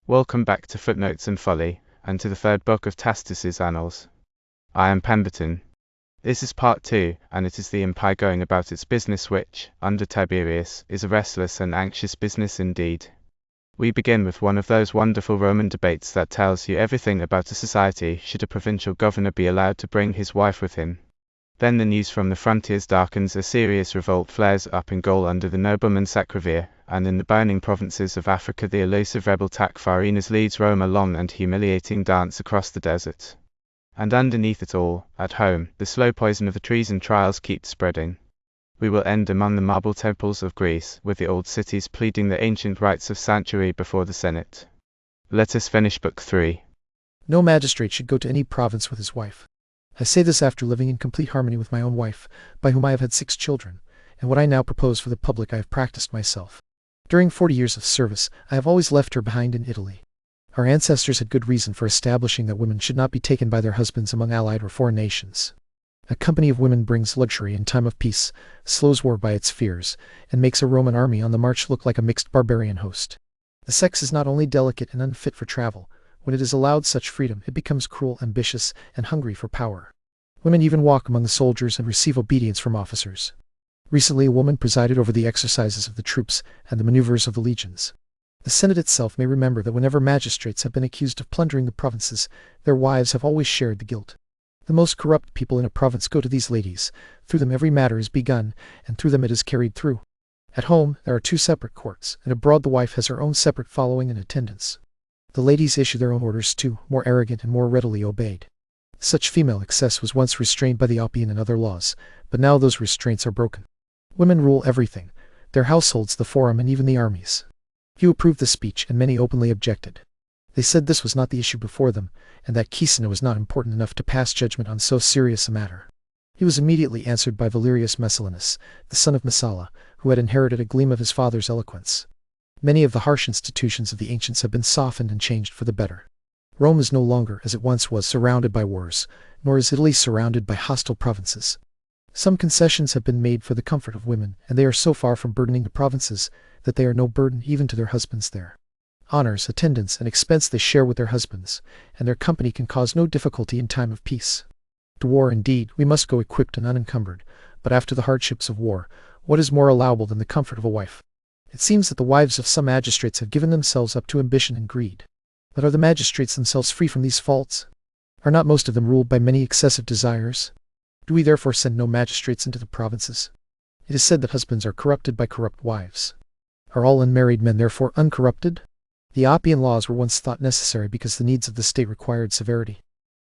Welcome back to Footnotes and Folly, and to the third book of Tacitus's Annals. I am Pemberton. This is part 2, and it is the empire going about its business which, under Tiberius, is a restless and anxious business indeed. We begin with one of those wonderful Roman debates that tells you everything about a society should a provincial governor be allowed to bring his wife with him. Then the news from the frontiers darkens, a serious revolt flares up in Gaul under the nobleman Sacrovir, and in the burning provinces of Africa the elusive rebel Tacfarinas leads Rome a long and humiliating dance across the desert. And underneath it all, at home, the slow poison of the treason trials keeps spreading. We will end among the marble temples of Greece, with the old cities pleading the ancient rights of Sumptuary before the Senate. Let us finish Book 3. No magistrate should go to any province with his wife. I say this after living in complete harmony with my own wife, by whom I have had 6 children, and what I now propose for the public I have practiced myself. During 40 years of service, I have always left her behind in Italy. Our ancestors had good reason for establishing that women should not be taken by their husbands among allied or foreign nations. A company of women brings luxury in time of peace, slows war by its fears, and makes a Roman army on the march look like a mixed barbarian host. The sex is not only delicate and unfit for travel. When it is allowed such freedom, it becomes cruel, ambitious, and hungry for power. Women even walk among the soldiers and receive obedience from officers. Recently a woman presided over the exercises of the troops and the maneuvers of the legions. The Senate itself may remember that whenever magistrates have been accused of plundering the provinces, their wives have always shared the guilt. The most corrupt people in a province go to these ladies. Through them every matter is begun, and through them it is carried through. At home there are 2 separate courts, and abroad the wife has her own separate following and attendants. The ladies issue their own orders too, more arrogant and more readily obeyed. Such female excess was once restrained by the Oppian and other laws, but now those restraints are broken. Women rule everything, their households, the forum, and even the armies. Few approved the speech, and many openly objected. They said this was not the issue before them, and that Caecina was not important enough to pass judgment on so serious a matter. He was immediately answered by Valerius Messallinus, the son of Messala, who had inherited a gleam of his father's eloquence. Many of the harsh institutions of the ancients have been softened and changed for the better. Rome is no longer, as it once was, surrounded by wars, nor is Italy surrounded by hostile provinces. Some concessions have been made for the comfort of women, and they are so far from burdening the provinces that they are no burden even to their husbands there. Honors, attendance, and expense they share with their husbands, and their company can cause no difficulty in time of peace. To war, indeed, we must go equipped and unencumbered, but after the hardships of war, what is more allowable than the comfort of a wife? It seems that the wives of some magistrates have given themselves up to ambition and greed. But are the magistrates themselves free from these faults? Are not most of them ruled by many excessive desires? Do we therefore send no magistrates into the provinces? It is said that husbands are corrupted by corrupt wives. Are all unmarried men therefore uncorrupted? The Oppian laws were once thought necessary because the needs of the state required severity.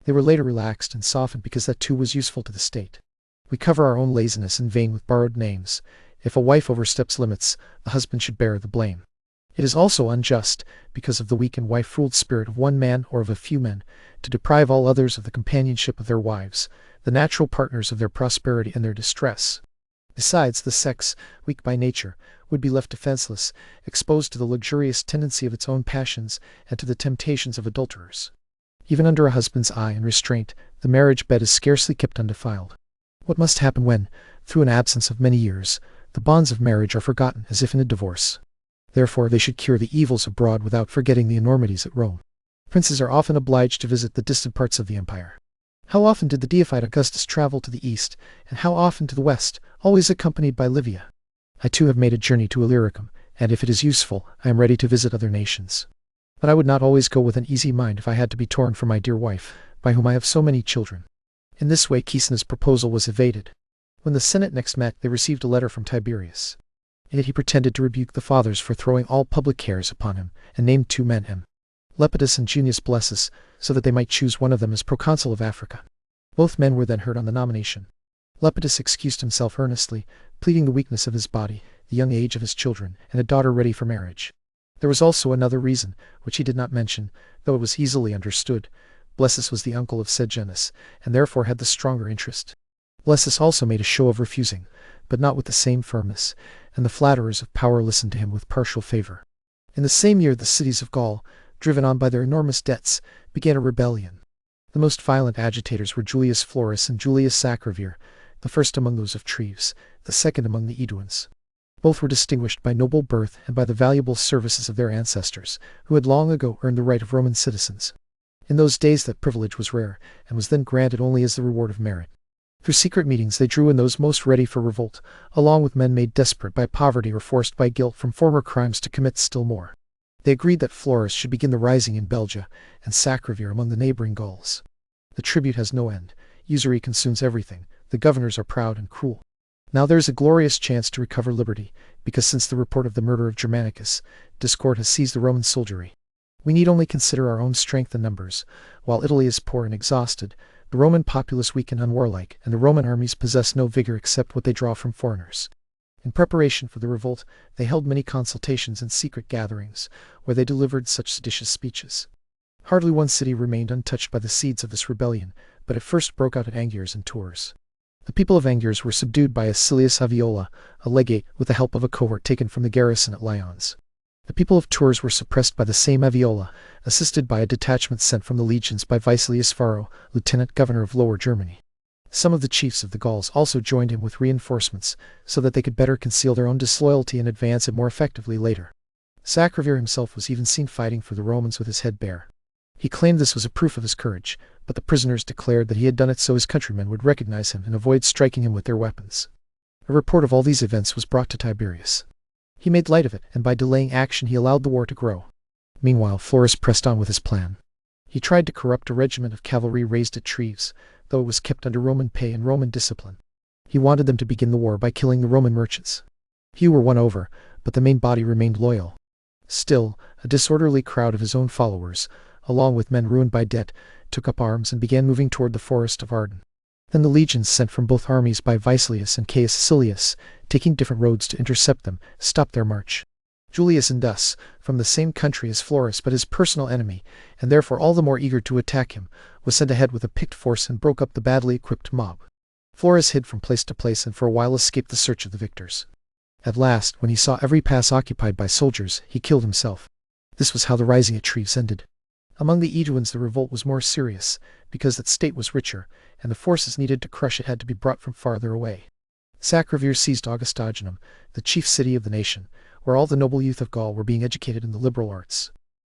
They were later relaxed and softened because that too was useful to the state. We cover our own laziness in vain with borrowed names. If a wife oversteps limits, the husband should bear the blame. It is also unjust, because of the weak and wife-ruled spirit of one man or of a few men, to deprive all others of the companionship of their wives, the natural partners of their prosperity and their distress. Besides, the sex, weak by nature, would be left defenseless, exposed to the luxurious tendency of its own passions and to the temptations of adulterers. Even under a husband's eye and restraint, the marriage bed is scarcely kept undefiled. What must happen when, through an absence of many years, the bonds of marriage are forgotten as if in a divorce? Therefore they should cure the evils abroad without forgetting the enormities at Rome. Princes are often obliged to visit the distant parts of the empire. How often did the deified Augustus travel to the east, and how often to the west, always accompanied by Livia? I too have made a journey to Illyricum, and if it is useful, I am ready to visit other nations. But I would not always go with an easy mind if I had to be torn from my dear wife, by whom I have so many children. In this way Caecina's proposal was evaded. When the Senate next met, they received a letter from Tiberius. In it he pretended to rebuke the fathers for throwing all public cares upon him, and named 2 men, Lepidus and Junius Blessus, so that they might choose one of them as proconsul of Africa. Both men were then heard on the nomination. Lepidus excused himself earnestly, pleading the weakness of his body, the young age of his children, and a daughter ready for marriage. There was also another reason, which he did not mention, though it was easily understood. Blessus was the uncle of Sejanus, and therefore had the stronger interest. Blessus also made a show of refusing, but not with the same firmness, and the flatterers of power listened to him with partial favor. In the same year the cities of Gaul, driven on by their enormous debts, began a rebellion. The most violent agitators were Julius Florus and Julius Sacrovir, the first among those of Treves, the second among the Aeduans. Both were distinguished by noble birth and by the valuable services of their ancestors, who had long ago earned the right of Roman citizens. In those days that privilege was rare, and was then granted only as the reward of merit. Through secret meetings they drew in those most ready for revolt, along with men made desperate by poverty or forced by guilt from former crimes to commit still more. They agreed that Florus should begin the rising in Belgia, and Sacrovir among the neighboring Gauls. The tribute has no end, usury consumes everything, the governors are proud and cruel. Now there is a glorious chance to recover liberty, because since the report of the murder of Germanicus, discord has seized the Roman soldiery. We need only consider our own strength and numbers. While Italy is poor and exhausted, the Roman populace weak and unwarlike, and the Roman armies possess no vigor except what they draw from foreigners. In preparation for the revolt, they held many consultations and secret gatherings, where they delivered such seditious speeches. Hardly one city remained untouched by the seeds of this rebellion, but it first broke out at Angers and Tours. The people of Angers were subdued by Acilius Aviola, a legate, with the help of a cohort taken from the garrison at Lyons. The people of Tours were suppressed by the same Aviola, assisted by a detachment sent from the legions by Vicelius Varro, lieutenant governor of Lower Germany. Some of the chiefs of the Gauls also joined him with reinforcements, so that they could better conceal their own disloyalty and advance it more effectively later. Sacrovir himself was even seen fighting for the Romans with his head bare. He claimed this was a proof of his courage, but the prisoners declared that he had done it so his countrymen would recognize him and avoid striking him with their weapons. A report of all these events was brought to Tiberius. He made light of it, and by delaying action he allowed the war to grow. Meanwhile Florus pressed on with his plan. He tried to corrupt a regiment of cavalry raised at Treves, though it was kept under Roman pay and Roman discipline. He wanted them to begin the war by killing the Roman merchants. Few were won over, but the main body remained loyal. Still, a disorderly crowd of his own followers, along with men ruined by debt, took up arms and began moving toward the forest of Arden. Then the legions sent from both armies by Vicelius and Caius Caecilius, taking different roads to intercept them, stopped their march. Julius Indus, from the same country as Florus but his personal enemy, and therefore all the more eager to attack him, was sent ahead with a picked force and broke up the badly equipped mob. Florus hid from place to place and for a while escaped the search of the victors. At last, when he saw every pass occupied by soldiers, he killed himself. This was how the rising at Treves ended. Among the Aeduans the revolt was more serious, because that state was richer, and the forces needed to crush it had to be brought from farther away. Sacrovir seized Augustogenum, the chief city of the nation, where all the noble youth of Gaul were being educated in the liberal arts.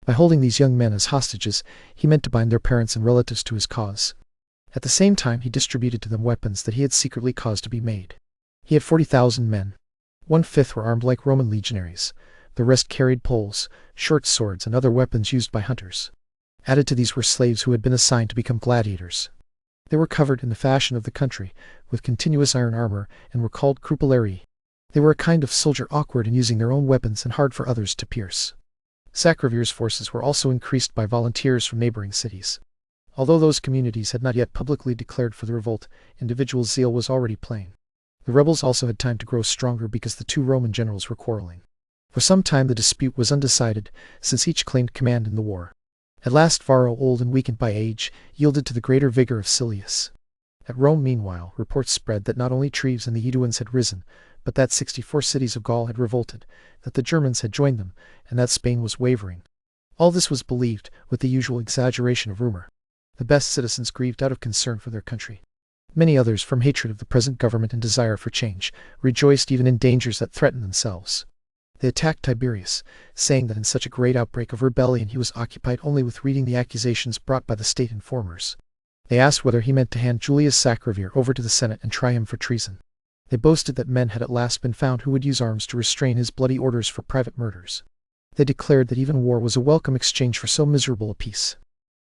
By holding these young men as hostages, he meant to bind their parents and relatives to his cause. At the same time he distributed to them weapons that he had secretly caused to be made. He had 40,000 men. 1/5 were armed like Roman legionaries. The rest carried poles, short swords, and other weapons used by hunters. Added to these were slaves who had been assigned to become gladiators. They were covered in the fashion of the country, with continuous iron armor, and were called crupillarii. They were a kind of soldier awkward in using their own weapons and hard for others to pierce. Sacrovir's forces were also increased by volunteers from neighboring cities. Although those communities had not yet publicly declared for the revolt, individual zeal was already plain. The rebels also had time to grow stronger because the two Roman generals were quarreling. For some time the dispute was undecided, since each claimed command in the war. At last Varro, old and weakened by age, yielded to the greater vigor of Silius. At Rome, meanwhile, reports spread that not only Treves and the Aeduans had risen, but that 64 cities of Gaul had revolted, that the Germans had joined them, and that Spain was wavering. All this was believed, with the usual exaggeration of rumor. The best citizens grieved out of concern for their country. Many others, from hatred of the present government and desire for change, rejoiced even in dangers that threatened themselves. They attacked Tiberius, saying that in such a great outbreak of rebellion he was occupied only with reading the accusations brought by the state informers. They asked whether he meant to hand Julius Sacrovir over to the Senate and try him for treason. They boasted that men had at last been found who would use arms to restrain his bloody orders for private murders. They declared that even war was a welcome exchange for so miserable a peace.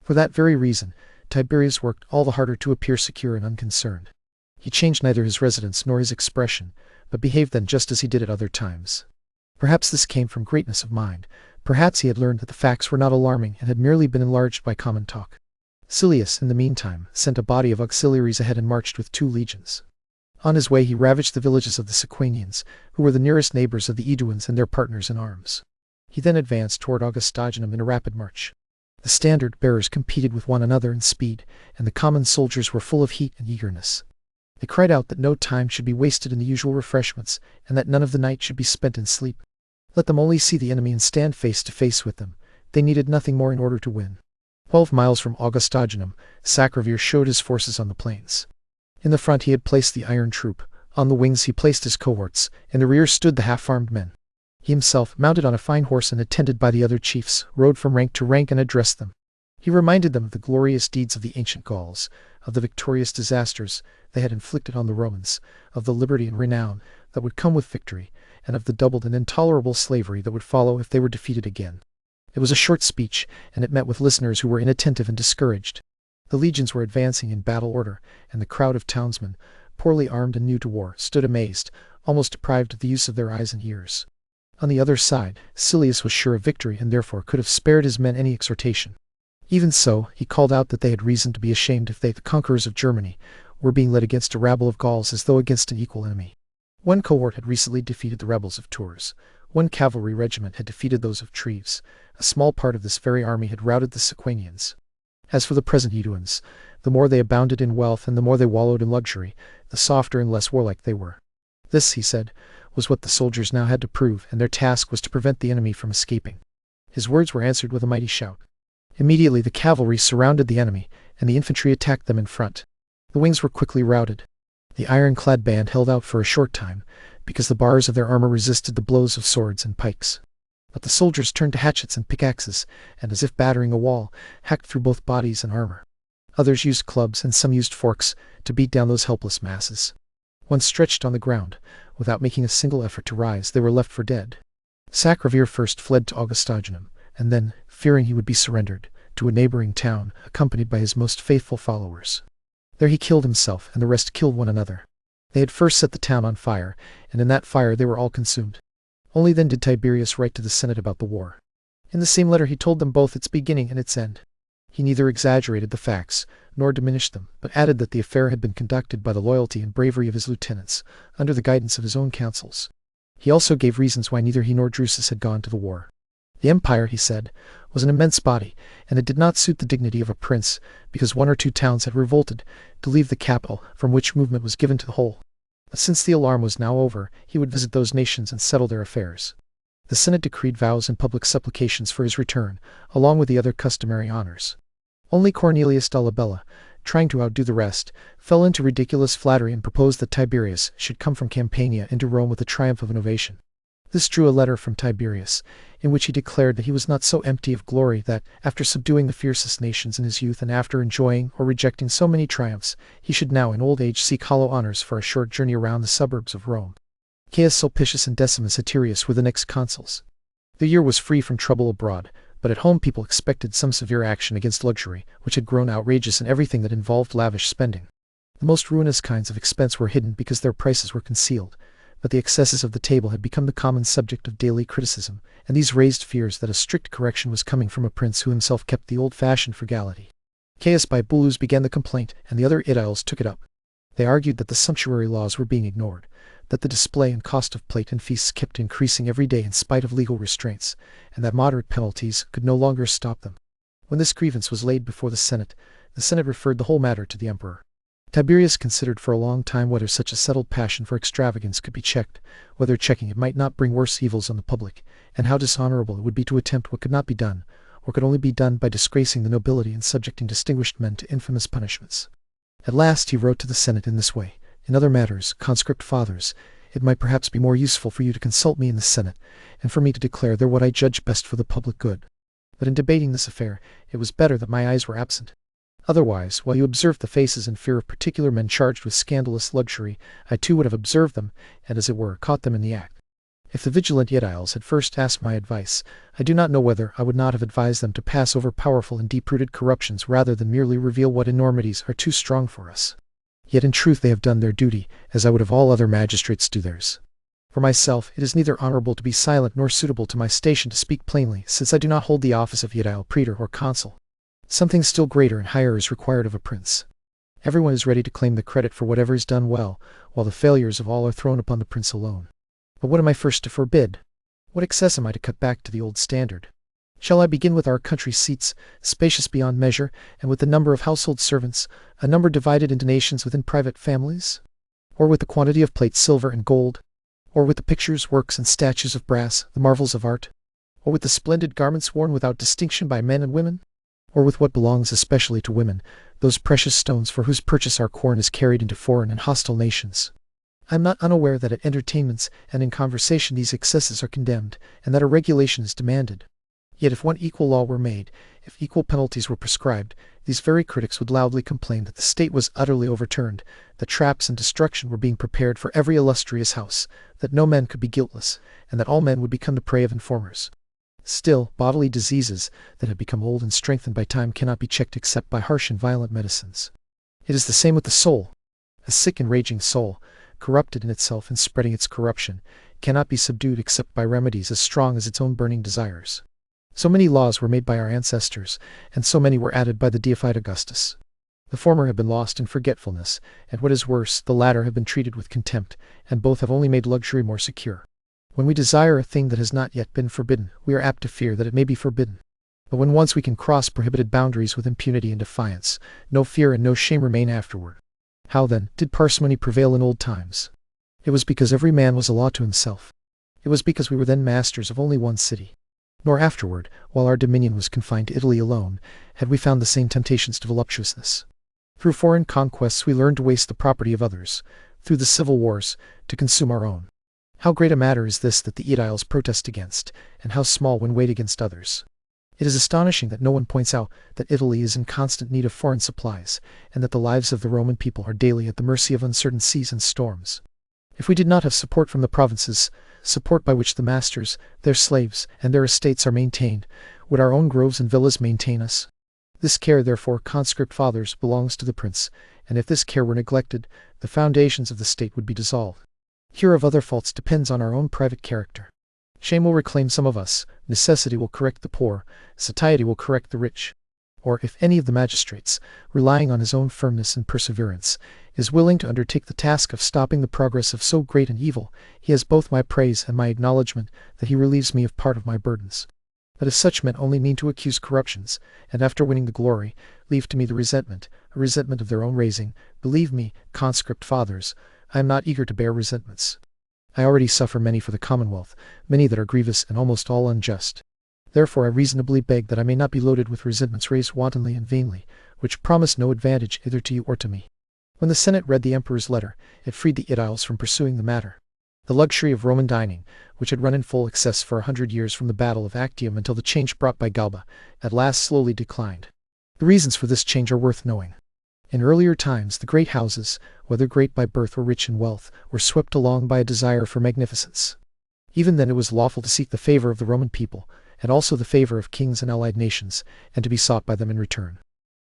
For that very reason, Tiberius worked all the harder to appear secure and unconcerned. He changed neither his residence nor his expression, but behaved then just as he did at other times. Perhaps this came from greatness of mind. Perhaps he had learned that the facts were not alarming and had merely been enlarged by common talk. Silius, in the meantime, sent a body of auxiliaries ahead and marched with 2 legions. On his way he ravaged the villages of the Sequanians, who were the nearest neighbors of the Aeduans and their partners in arms. He then advanced toward Augustogenum in a rapid march. The standard-bearers competed with one another in speed, and the common soldiers were full of heat and eagerness. They cried out that no time should be wasted in the usual refreshments, and that none of the night should be spent in sleep. Let them only see the enemy and stand face to face with them. They needed nothing more in order to win. 12 miles from Augustogenum, Sacrovir showed his forces on the plains. In the front he had placed the iron troop, On the wings he placed his cohorts, in the rear stood the half-armed men. He himself, mounted on a fine horse and attended by the other chiefs, rode from rank to rank and addressed them. He reminded them of the glorious deeds of the ancient Gauls, of the victorious disasters they had inflicted on the Romans, of the liberty and renown that would come with victory, and of the doubled and intolerable slavery that would follow if they were defeated again. It was a short speech, and it met with listeners who were inattentive and discouraged. The legions were advancing in battle order, and the crowd of townsmen, poorly armed and new to war, stood amazed, almost deprived of the use of their eyes and ears. On the other side, Silius was sure of victory and therefore could have spared his men any exhortation. Even so, he called out that they had reason to be ashamed if they, the conquerors of Germany, were being led against a rabble of Gauls as though against an equal enemy. One cohort had recently defeated the rebels of Tours. One cavalry regiment had defeated those of Treves. A small part of this very army had routed the Sequanians. As for the present Eduans, the more they abounded in wealth and the more they wallowed in luxury, the softer and less warlike they were. This, he said, was what the soldiers now had to prove, and their task was to prevent the enemy from escaping. His words were answered with a mighty shout. Immediately the cavalry surrounded the enemy, and the infantry attacked them in front. The wings were quickly routed. The iron-clad band held out for a short time, because the bars of their armor resisted the blows of swords and pikes. But the soldiers turned to hatchets and pickaxes, and as if battering a wall, hacked through both bodies and armor. Others used clubs, and some used forks, to beat down those helpless masses. Once stretched on the ground, without making a single effort to rise, they were left for dead. Sacrovir first fled to Augustaginum, and then, fearing he would be surrendered, to a neighboring town, accompanied by his most faithful followers. There he killed himself, and the rest killed one another. They had first set the town on fire, and in that fire they were all consumed. Only then did Tiberius write to the Senate about the war. In the same letter he told them both its beginning and its end. He neither exaggerated the facts, nor diminished them, but added that the affair had been conducted by the loyalty and bravery of his lieutenants, under the guidance of his own counsels. He also gave reasons why neither he nor Drusus had gone to the war. The empire, he said, was an immense body, and it did not suit the dignity of a prince, because 1 or 2 towns had revolted, to leave the capital, from which movement was given to the whole. But since the alarm was now over, he would visit those nations and settle their affairs. The Senate decreed vows and public supplications for his return, along with the other customary honors. Only Cornelius Dolabella, trying to outdo the rest, fell into ridiculous flattery and proposed that Tiberius should come from Campania into Rome with the triumph of an ovation. This drew a letter from Tiberius, in which he declared that he was not so empty of glory that, after subduing the fiercest nations in his youth and after enjoying or rejecting so many triumphs, he should now in old age seek hollow honors for a short journey around the suburbs of Rome. Caius Sulpicius and Decimus Atterius were the next consuls. The year was free from trouble abroad, but at home people expected some severe action against luxury, which had grown outrageous in everything that involved lavish spending. The most ruinous kinds of expense were hidden because their prices were concealed, but the excesses of the table had become the common subject of daily criticism, and these raised fears that a strict correction was coming from a prince who himself kept the old-fashioned frugality. Caius Bibulus began the complaint, and the other aediles took it up. They argued that the sumptuary laws were being ignored, that the display and cost of plate and feasts kept increasing every day in spite of legal restraints, and that moderate penalties could no longer stop them. When this grievance was laid before the Senate referred the whole matter to the emperor. Tiberius considered for a long time whether such a settled passion for extravagance could be checked, whether checking it might not bring worse evils on the public, and how dishonorable it would be to attempt what could not be done, or could only be done by disgracing the nobility and subjecting distinguished men to infamous punishments. At last he wrote to the Senate in this way: "In other matters, conscript fathers, it might perhaps be more useful for you to consult me in the Senate, and for me to declare there what I judge best for the public good. But in debating this affair, it was better that my eyes were absent. Otherwise, while you observed the faces and fear of particular men charged with scandalous luxury, I too would have observed them, and as it were, caught them in the act. If the vigilant aediles had first asked my advice, I do not know whether I would not have advised them to pass over powerful and deep-rooted corruptions rather than merely reveal what enormities are too strong for us. Yet in truth they have done their duty, as I would have all other magistrates do theirs. For myself, it is neither honorable to be silent nor suitable to my station to speak plainly, since I do not hold the office of aedile, praetor, or consul. Something still greater and higher is required of a prince. Everyone is ready to claim the credit for whatever is done well, while the failures of all are thrown upon the prince alone. But what am I first to forbid? What excess am I to cut back to the old standard? Shall I begin with our country seats, spacious beyond measure, and with the number of household servants, a number divided into nations within private families? Or with the quantity of plate, silver, and gold? Or with the pictures, works, and statues of brass, the marvels of art? Or with the splendid garments worn without distinction by men and women? Or with what belongs especially to women, those precious stones for whose purchase our corn is carried into foreign and hostile nations? I am not unaware that at entertainments and in conversation these excesses are condemned, and that a regulation is demanded. Yet if one equal law were made, if equal penalties were prescribed, these very critics would loudly complain that the state was utterly overturned, that traps and destruction were being prepared for every illustrious house, that no man could be guiltless, and that all men would become the prey of informers. Still, bodily diseases that have become old and strengthened by time cannot be checked except by harsh and violent medicines. It is the same with the soul. A sick and raging soul, corrupted in itself and spreading its corruption, cannot be subdued except by remedies as strong as its own burning desires. So many laws were made by our ancestors, and so many were added by the deified Augustus. The former have been lost in forgetfulness, and what is worse, the latter have been treated with contempt, and both have only made luxury more secure. When we desire a thing that has not yet been forbidden, we are apt to fear that it may be forbidden. But when once we can cross prohibited boundaries with impunity and defiance, no fear and no shame remain afterward. How, then, did parsimony prevail in old times? It was because every man was a law to himself. It was because we were then masters of only one city. Nor afterward, while our dominion was confined to Italy alone, had we found the same temptations to voluptuousness. Through foreign conquests we learned to waste the property of others, through the civil wars, to consume our own. How great a matter is this that the Aediles protest against, and how small when weighed against others. It is astonishing that no one points out that Italy is in constant need of foreign supplies, and that the lives of the Roman people are daily at the mercy of uncertain seas and storms. If we did not have support from the provinces, support by which the masters, their slaves, and their estates are maintained, would our own groves and villas maintain us? This care, therefore, conscript fathers, belongs to the prince, and if this care were neglected, the foundations of the state would be dissolved. Here of other faults depends on our own private character. Shame will reclaim some of us, necessity will correct the poor, satiety will correct the rich. Or if any of the magistrates, relying on his own firmness and perseverance, is willing to undertake the task of stopping the progress of so great an evil, he has both my praise and my acknowledgment that he relieves me of part of my burdens. But if such men only mean to accuse corruptions, and after winning the glory, leave to me the resentment, a resentment of their own raising, believe me, conscript fathers, I am not eager to bear resentments. I already suffer many for the commonwealth, many that are grievous and almost all unjust. Therefore I reasonably beg that I may not be loaded with resentments raised wantonly and vainly, which promise no advantage either to you or to me. When the Senate read the emperor's letter, it freed the Aediles from pursuing the matter. The luxury of Roman dining, which had run in full excess for 100 years from the battle of Actium until the change brought by Galba, at last slowly declined. The reasons for this change are worth knowing. In earlier times the great houses, whether great by birth or rich in wealth, were swept along by a desire for magnificence. Even then it was lawful to seek the favor of the Roman people, and also the favor of kings and allied nations, and to be sought by them in return.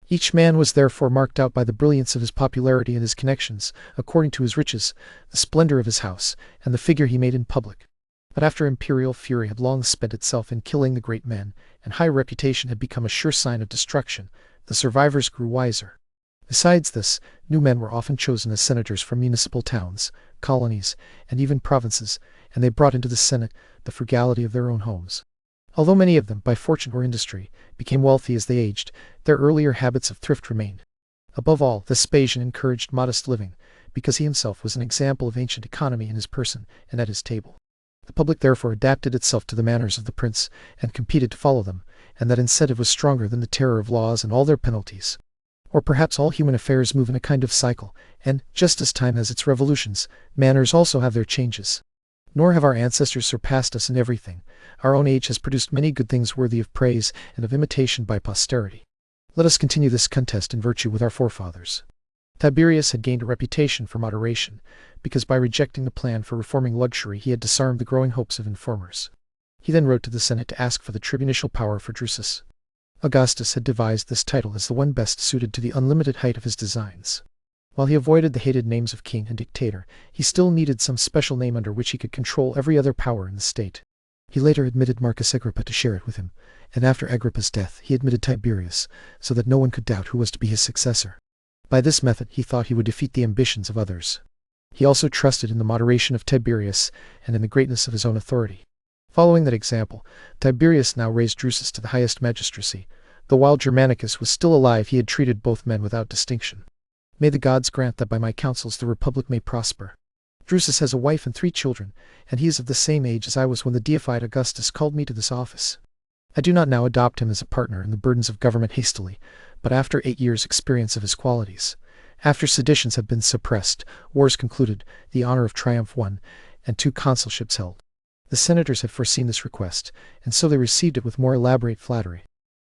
Each man was therefore marked out by the brilliance of his popularity and his connections, according to his riches, the splendor of his house, and the figure he made in public. But after imperial fury had long spent itself in killing the great men, and high reputation had become a sure sign of destruction, the survivors grew wiser. Besides this, new men were often chosen as senators from municipal towns, colonies, and even provinces, and they brought into the Senate the frugality of their own homes. Although many of them, by fortune or industry, became wealthy as they aged, their earlier habits of thrift remained. Above all, Vespasian encouraged modest living, because he himself was an example of ancient economy in his person and at his table. The public therefore adapted itself to the manners of the prince, and competed to follow them, and that incentive was stronger than the terror of laws and all their penalties. Or perhaps all human affairs move in a kind of cycle, and, just as time has its revolutions, manners also have their changes. Nor have our ancestors surpassed us in everything. Our own age has produced many good things worthy of praise and of imitation by posterity. Let us continue this contest in virtue with our forefathers. Tiberius had gained a reputation for moderation, because by rejecting the plan for reforming luxury he had disarmed the growing hopes of informers. He then wrote to the Senate to ask for the tribunicial power for Drusus. Augustus had devised this title as the one best suited to the unlimited height of his designs. While he avoided the hated names of king and dictator, he still needed some special name under which he could control every other power in the state. He later admitted Marcus Agrippa to share it with him, and after Agrippa's death he admitted Tiberius, so that no one could doubt who was to be his successor. By this method he thought he would defeat the ambitions of others. He also trusted in the moderation of Tiberius and in the greatness of his own authority. Following that example, Tiberius now raised Drusus to the highest magistracy, though while Germanicus was still alive he had treated both men without distinction. May the gods grant that by my counsels the republic may prosper. Drusus has a wife and 3 children, and he is of the same age as I was when the deified Augustus called me to this office. I do not now adopt him as a partner in the burdens of government hastily, but after 8 years' experience of his qualities, After seditions had been suppressed, wars concluded, the honor of triumph won, and 2 consulships held. The senators had foreseen this request, and so they received it with more elaborate flattery.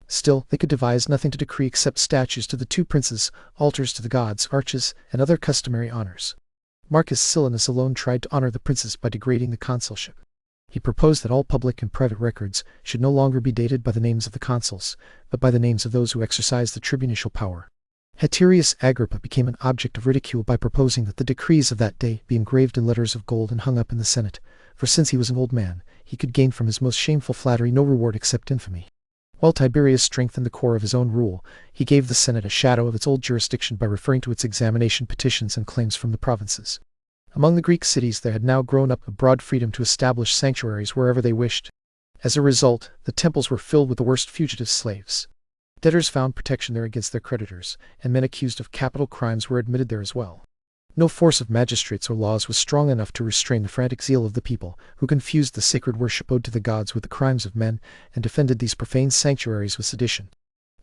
Still, they could devise nothing to decree except statues to the 2 princes, altars to the gods, arches, and other customary honors. Marcus Silanus alone tried to honor the princes by degrading the consulship. He proposed that all public and private records should no longer be dated by the names of the consuls, but by the names of those who exercised the tribunicial power. Haterius Agrippa became an object of ridicule by proposing that the decrees of that day be engraved in letters of gold and hung up in the Senate, for since he was an old man, he could gain from his most shameful flattery no reward except infamy. While Tiberius strengthened the core of his own rule, he gave the Senate a shadow of its old jurisdiction by referring to its examination petitions and claims from the provinces. Among the Greek cities there had now grown up a broad freedom to establish sanctuaries wherever they wished. As a result, the temples were filled with the worst fugitive slaves. Debtors found protection there against their creditors, and men accused of capital crimes were admitted there as well. No force of magistrates or laws was strong enough to restrain the frantic zeal of the people, who confused the sacred worship owed to the gods with the crimes of men, and defended these profane sanctuaries with sedition.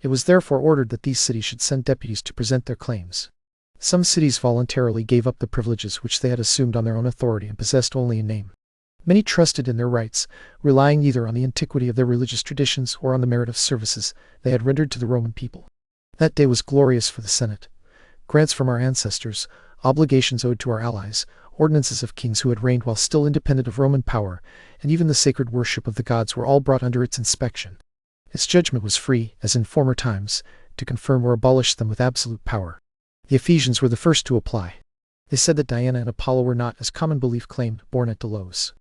It was therefore ordered that these cities should send deputies to present their claims. Some cities voluntarily gave up the privileges which they had assumed on their own authority and possessed only in name. Many trusted in their rights, relying either on the antiquity of their religious traditions or on the merit of services they had rendered to the Roman people. That day was glorious for the Senate. Grants from our ancestors, obligations owed to our allies, ordinances of kings who had reigned while still independent of Roman power, and even the sacred worship of the gods were all brought under its inspection. Its judgment was free, as in former times, to confirm or abolish them with absolute power. The Ephesians were the first to apply. They said that Diana and Apollo were not, as common belief claimed, born at Delos.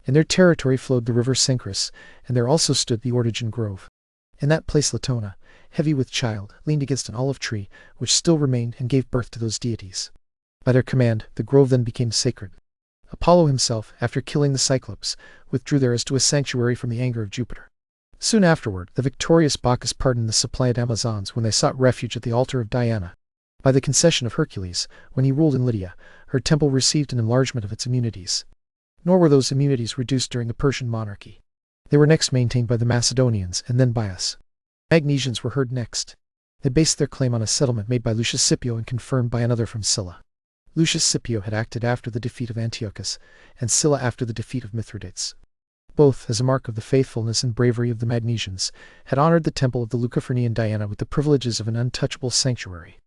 In their territory flowed the river Synchris, and there also stood the Ortigan Grove. In that place Latona, heavy with child, leaned against an olive tree, which still remained and gave birth to those deities. By their command, the grove then became sacred. Apollo himself, after killing the Cyclops, withdrew there as to a sanctuary from the anger of Jupiter. Soon afterward, the victorious Bacchus pardoned the suppliant Amazons when they sought refuge at the altar of Diana. By the concession of Hercules, when he ruled in Lydia, her temple received an enlargement of its immunities. Nor were those immunities reduced during the Persian monarchy. They were next maintained by the Macedonians, and then by us. Magnesians were heard next. They based their claim on a settlement made by Lucius Scipio and confirmed by another from Sylla. Lucius Scipio had acted after the defeat of Antiochus, and Sylla after the defeat of Mithridates. Both, as a mark of the faithfulness and bravery of the Magnesians, had honored the temple of the Leucophornean Diana with the privileges of an untouchable sanctuary.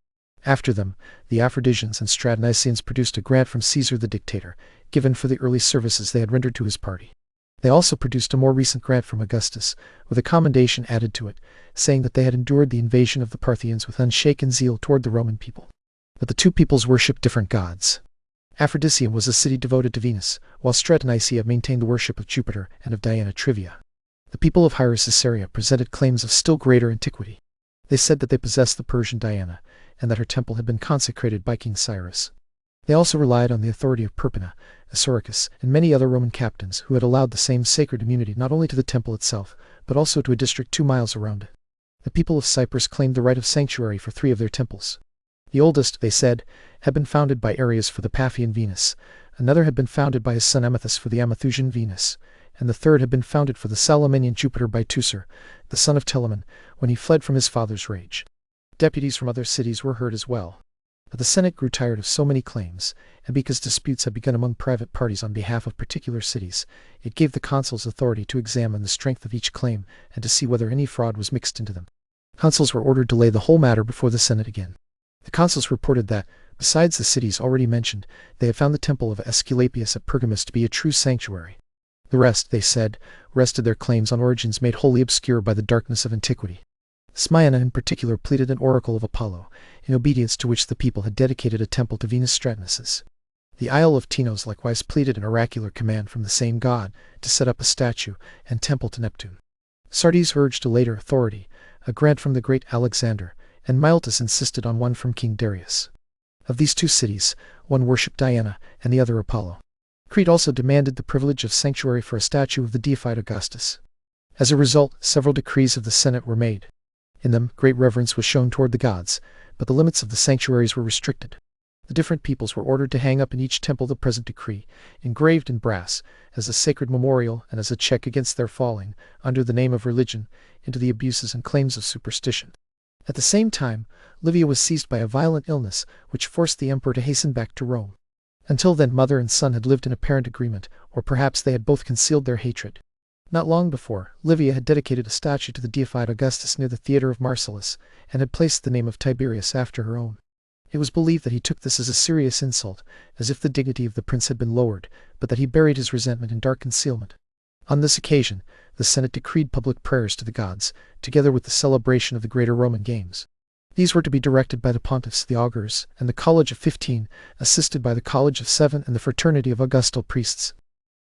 After them, the Aphrodisians and Stratoniceans produced a grant from Caesar the dictator, given for the early services they had rendered to his party. They also produced a more recent grant from Augustus, with a commendation added to it, saying that they had endured the invasion of the Parthians with unshaken zeal toward the Roman people. But the 2 peoples worshipped different gods. Aphrodisium was a city devoted to Venus, while Stratonicea maintained the worship of Jupiter and of Diana Trivia. The people of Hyrus Caesarea presented claims of still greater antiquity. They said that they possessed the Persian Diana, and that her temple had been consecrated by King Cyrus. They also relied on the authority of Perpina, Esoricus, and many other Roman captains who had allowed the same sacred immunity not only to the temple itself, but also to a district 2 miles around it. The people of Cyprus claimed the right of sanctuary for 3 of their temples. The oldest, they said, had been founded by Ares for the Paphian Venus, another had been founded by his son Amethus for the Amethusian Venus, and the third had been founded for the Salaminian Jupiter by Teucer, the son of Telamon, when he fled from his father's rage. Deputies from other cities were heard as well. But the Senate grew tired of so many claims, and because disputes had begun among private parties on behalf of particular cities, it gave the consuls authority to examine the strength of each claim and to see whether any fraud was mixed into them. Consuls were ordered to lay the whole matter before the Senate again. The consuls reported that, besides the cities already mentioned, they had found the temple of Aesculapius at Pergamus to be a true sanctuary. The rest, they said, rested their claims on origins made wholly obscure by the darkness of antiquity. Smyrna in particular pleaded an oracle of Apollo, in obedience to which the people had dedicated a temple to Venus Stratonicus. The Isle of Tinos likewise pleaded an oracular command from the same god to set up a statue and temple to Neptune. Sardes urged a later authority, a grant from the great Alexander, and Miletus insisted on one from King Darius. Of these 2 cities, one worshipped Diana and the other Apollo. Crete also demanded the privilege of sanctuary for a statue of the deified Augustus. As a result, several decrees of the Senate were made. In them, great reverence was shown toward the gods, but the limits of the sanctuaries were restricted. The different peoples were ordered to hang up in each temple the present decree, engraved in brass, as a sacred memorial and as a check against their falling, under the name of religion, into the abuses and claims of superstition. At the same time, Livia was seized by a violent illness, which forced the emperor to hasten back to Rome. Until then, mother and son had lived in apparent agreement, or perhaps they had both concealed their hatred. Not long before, Livia had dedicated a statue to the deified Augustus near the theatre of Marcellus, and had placed the name of Tiberius after her own. It was believed that he took this as a serious insult, as if the dignity of the prince had been lowered, but that he buried his resentment in dark concealment. On this occasion, the Senate decreed public prayers to the gods, together with the celebration of the greater Roman games. These were to be directed by the pontiffs, the augurs, and the College of 15, assisted by the College of 7 and the Fraternity of Augustal Priests.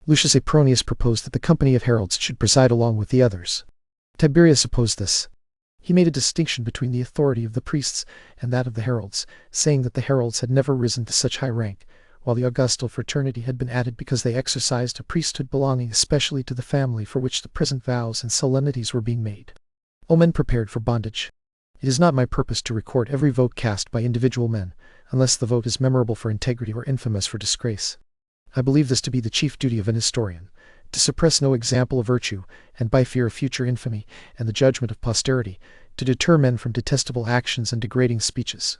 Lucius Apronius proposed that the company of heralds should preside along with the others. Tiberius opposed this. He made a distinction between the authority of the priests and that of the heralds, saying that the heralds had never risen to such high rank, while the Augustal fraternity had been added because they exercised a priesthood belonging especially to the family for which the present vows and solemnities were being made. O men prepared for bondage! It is not my purpose to record every vote cast by individual men, unless the vote is memorable for integrity or infamous for disgrace. I believe this to be the chief duty of an historian, to suppress no example of virtue, and by fear of future infamy and the judgment of posterity, to deter men from detestable actions and degrading speeches.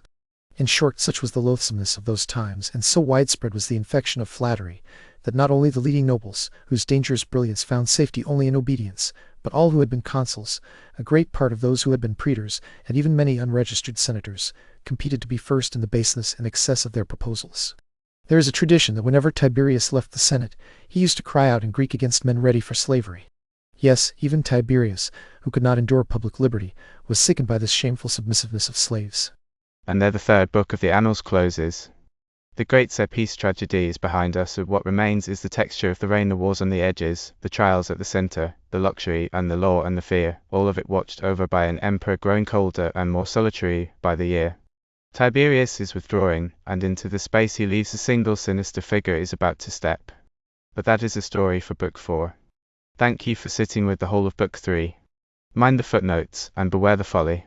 In short, such was the loathsomeness of those times, and so widespread was the infection of flattery, that not only the leading nobles, whose dangerous brilliance found safety only in obedience, but all who had been consuls, a great part of those who had been praetors, and even many unregistered senators, competed to be first in the baseness and excess of their proposals. There is a tradition that whenever Tiberius left the Senate, he used to cry out in Greek against men ready for slavery. Yes, even Tiberius, who could not endure public liberty, was sickened by this shameful submissiveness of slaves. And there the third book of the Annals closes. The great set-piece tragedy is behind us, and what remains is the texture of the reign, the wars on the edges, the trials at the centre, the luxury and the law and the fear, all of it watched over by an emperor growing colder and more solitary by the year. Tiberius is withdrawing, and into the space he leaves a single sinister figure is about to step. But that is a story for Book 4. Thank you for sitting with the whole of Book 3. Mind the footnotes, and beware the folly.